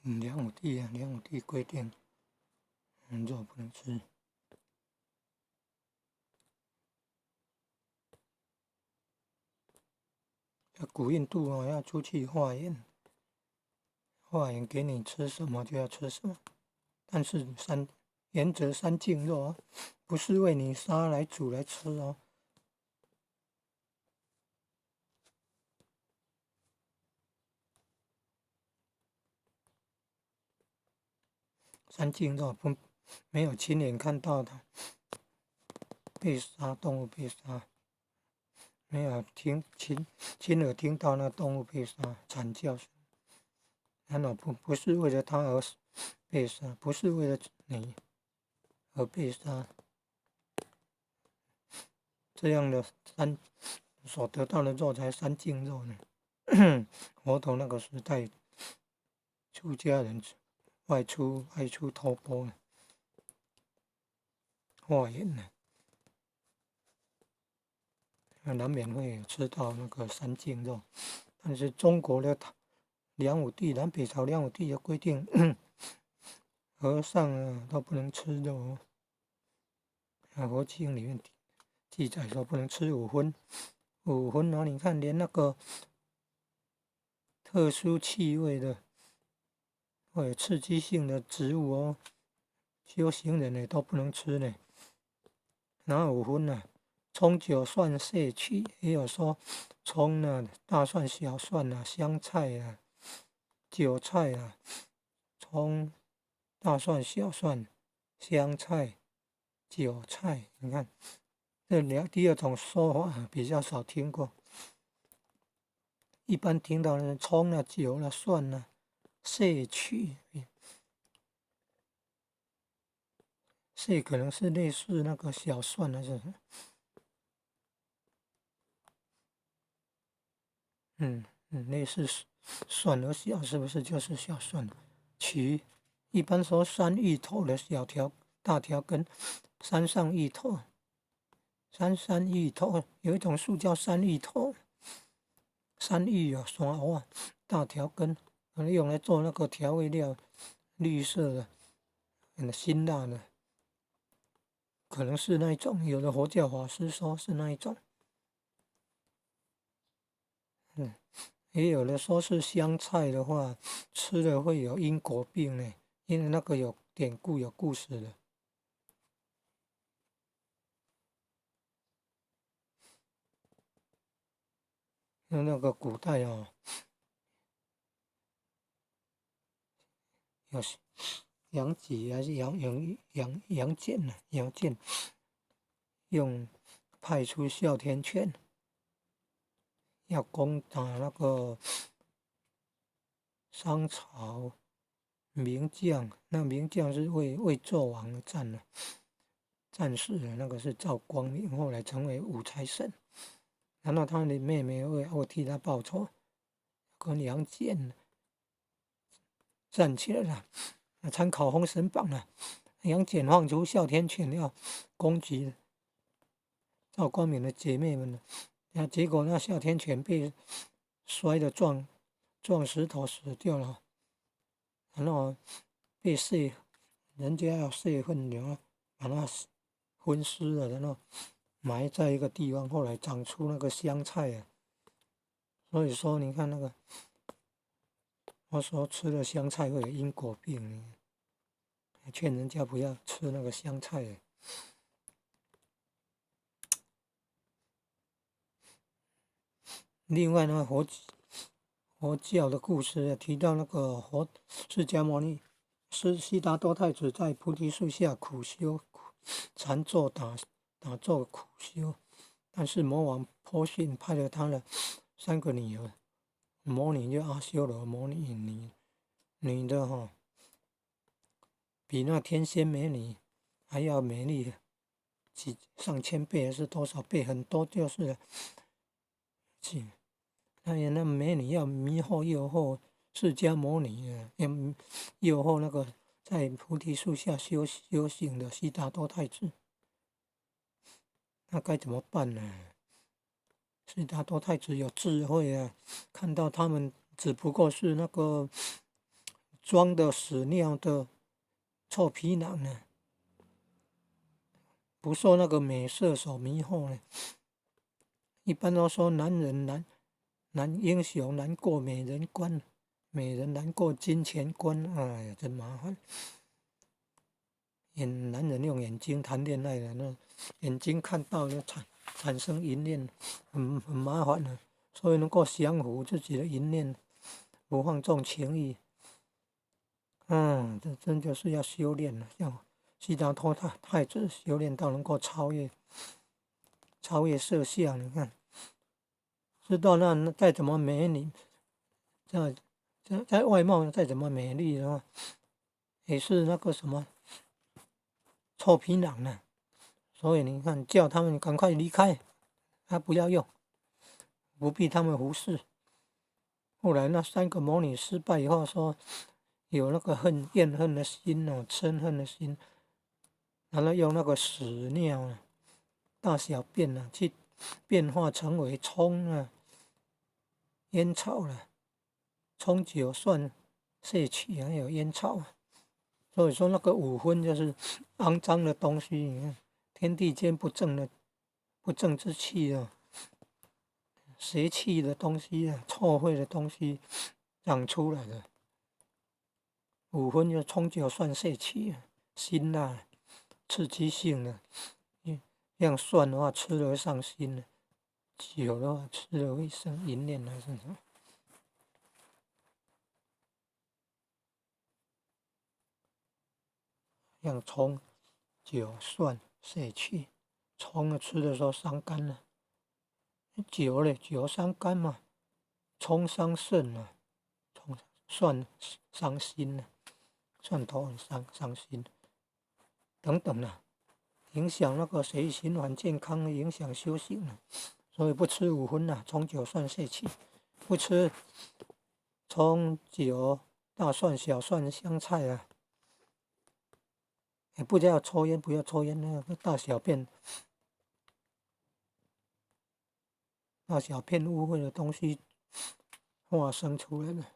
梁武帝规定，肉不能吃。古印度要出去化缘，给你吃什么就要吃什么，但是原则三净肉不是为你杀来煮来吃哦。三净肉没有亲眼看到的被杀，动物被杀，没有亲耳听到那动物被杀惨叫声，难道不是为了它而被杀，不是为了你而被杀？这样的所得到的肉才三净肉呢。佛陀那个时代，出家人外出托钵化缘呢，难免会吃到那个三净肉。但是中国的南北朝梁武帝的规定，和尚都不能吃肉。佛经里面记载说不能吃五荤，你看连那个特殊气味的或者刺激性的植物修行人也都不能吃呢。哪有五荤呢？葱、酒、蒜、筮、曲，也有说葱大蒜、小蒜香菜韭菜葱、大蒜、小蒜、香菜、韭菜。你看，第二种说法比较少听过，一般听到的葱酒蒜筮曲，筮可能是类似那个小蒜还是类似蒜和小，是不是就是小蒜？曲一般说山芋头的大条根，山上芋头，山芋头有一种树叫山芋头，山芋山藕大条根，可能用来做那个调味料，绿色的，很辛辣的，可能是那一种。有的佛教法师说是那一种，也有的说是香菜的话，吃了会有因果病呢，因为那个有典故有故事的。那个古代有杨戬还是杨戬用派出哮天犬要攻打那个商朝名将，那名将是为纣王而战士的，那个是赵光明，后来成为五财神。然后他的妹妹为替他报仇，跟杨戬站起来了，参考《封神榜》了。杨戬放出哮天犬要攻击赵光明的姐妹们了，结果那哮天犬被摔得撞石头死掉了，然后被人家要泄愤，然后把它分尸了，然后埋在一个地方，后来长出那个香菜所以说你看那个，我说吃了香菜会有因果病，劝人家不要吃那个香菜另外呢，佛教的故事提到那个释迦牟尼悉达多太子在菩提树下苦修禅坐打坐苦修，但是魔王颇信，派了他的3个女儿，魔女就阿修罗魔女，女的比那天仙美女还要美丽上千倍还是多少倍，很多就是了。那美女要迷惑诱惑释迦牟尼要诱惑那个在菩提树下修行的悉达多太子，那该怎么办呢？悉达多太子有智慧看到他们只不过是那个装的屎尿的臭皮囊呢，不受那个美色所迷惑呢。一般都说男英雄难过美人关，美人难过金钱关。哎呀，真麻烦。男人用眼睛谈恋爱的，那眼睛看到就产生淫念，很麻烦的。所以能够降服自己的淫念，不放纵情欲，这真就是要修炼了。像悉达多太子修炼到能够超越色相，你看，知道那再怎么美女，在外貌再怎么美丽的话，也是那个什么臭皮囊呢。所以你看，叫他们赶快离开，他不要用，不必他们服侍。后来那3个魔女失败以后，说有那个怨恨的心哦，嗔恨的心，然后用那个屎尿啊、大小便啊，去变化成为葱啊、烟草了、葱酒蒜筮曲还有烟草啊。所以说那个5荤就是肮脏的东西，你看天地间不正之气啊，邪气的东西啊，臭秽的东西长出来的。5荤就葱酒蒜筮曲啊，辛辣刺激性的，像蒜的话吃了会伤心的，酒的话吃了会生淫念还是什么。像葱、酒、蒜、筮曲，葱吃的时候伤肝了，酒嘞，酒伤肝嘛，葱伤肾嘛，蒜伤心了，蒜头很伤心等等啦，影响那个血液循环健康，影响修行了。所以不吃5荤啦，葱酒蒜筮曲，不吃葱酒大蒜小蒜香菜啊。也不要抽烟，不要抽烟，那个大小便污秽的东西化生出来了。